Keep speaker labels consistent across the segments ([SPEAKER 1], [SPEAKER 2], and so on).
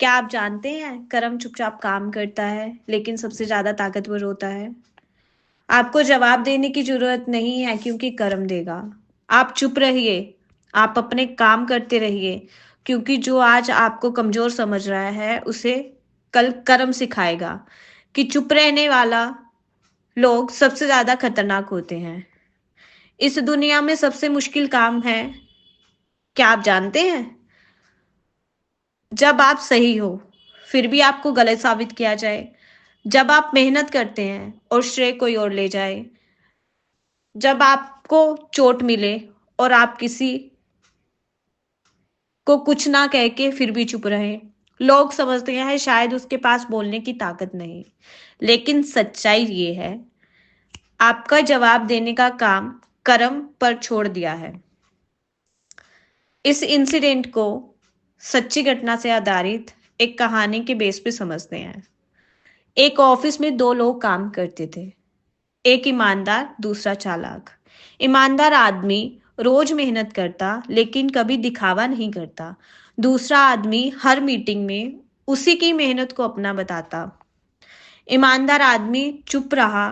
[SPEAKER 1] क्या आप जानते हैं कर्म चुपचाप काम करता है लेकिन सबसे ज्यादा ताकतवर होता है। आपको जवाब देने की जरूरत नहीं है क्योंकि कर्म देगा। आप चुप रहिए। आप अपने काम करते रहिए क्योंकि जो आज आपको कमजोर समझ रहा है उसे कल कर्म सिखाएगा कि चुप रहने वाला लोग सबसे ज्यादा खतरनाक होते हैं। इस दुनिया में सबसे मुश्किल काम है, क्या आप जानते हैं? जब आप सही हो फिर भी आपको गलत साबित किया जाए। जब आप मेहनत करते हैं और श्रेय कोई और ले जाए। जब आपको चोट मिले और आप किसी को कुछ ना कह के फिर भी चुप रहे। लोग समझते हैं शायद उसके पास बोलने की ताकत नहीं, लेकिन सच्चाई ये है आपका जवाब देने का काम कर्म पर छोड़ दिया है। इस इंसिडेंट को सच्ची घटना से आधारित एक कहानी के बेस पे समझते हैं। एक ऑफिस में दो लोग काम करते थे, एक ईमानदार दूसरा चालाक। ईमानदार आदमी रोज मेहनत करता लेकिन कभी दिखावा नहीं करता। दूसरा आदमी हर मीटिंग में उसी की मेहनत को अपना बताता। ईमानदार आदमी चुप रहा।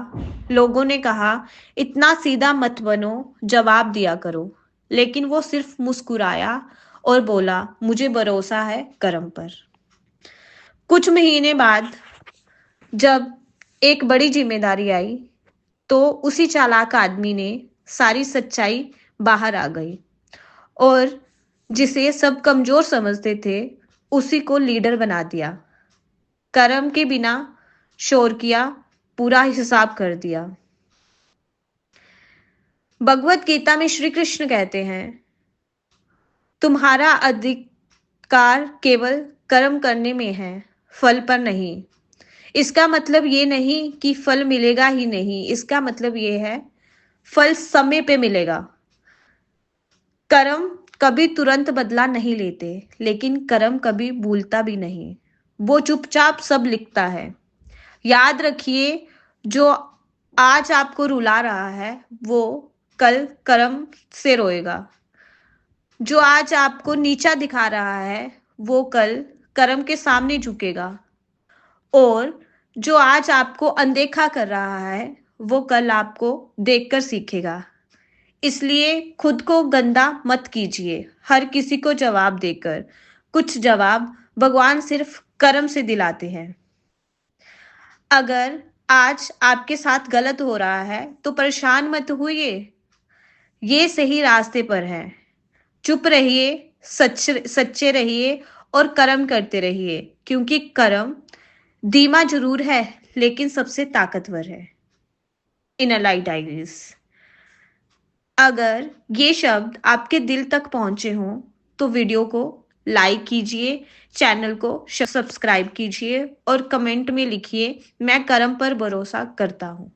[SPEAKER 1] लोगों ने कहा इतना सीधा मत बनो, जवाब दिया करो। लेकिन वो सिर्फ मुस्कुराया और बोला मुझे भरोसा है कर्म पर। कुछ महीने बाद जब एक बड़ी जिम्मेदारी आई तो उसी चालाक आदमी ने सारी सच्चाई बाहर आ गई और जिसे सब कमजोर समझते थे उसी को लीडर बना दिया। कर्म के बिना शोर किया, पूरा हिसाब कर दिया। भगवत गीता में श्री कृष्ण कहते हैं तुम्हारा अधिकार केवल कर्म करने में है, फल पर नहीं। इसका मतलब ये नहीं कि फल मिलेगा ही नहीं, इसका मतलब ये है फल समय पे मिलेगा। कर्म कभी तुरंत बदला नहीं लेते, लेकिन कर्म कभी भूलता भी नहीं। वो चुपचाप सब लिखता है। याद रखिए, जो आज आपको रुला रहा है वो कल कर्म से रोएगा। जो आज आपको नीचा दिखा रहा है वो कल कर्म के सामने झुकेगा। और जो आज आपको अनदेखा कर रहा है वो कल आपको देखकर सीखेगा। इसलिए खुद को गंदा मत कीजिए हर किसी को जवाब देकर। कुछ जवाब भगवान सिर्फ कर्म से दिलाते हैं। अगर आज आपके साथ गलत हो रहा है तो परेशान मत होइए, ये सही रास्ते पर है। चुप रहिए, सच्चे रहिए और कर्म करते रहिए क्योंकि कर्म धीमा जरूर है लेकिन सबसे ताकतवर है। In light diaries. अगर ये शब्द आपके दिल तक पहुंचे हों तो वीडियो को लाइक कीजिए, चैनल को सब्सक्राइब कीजिए और कमेंट में लिखिए मैं कर्म पर भरोसा करता हूं।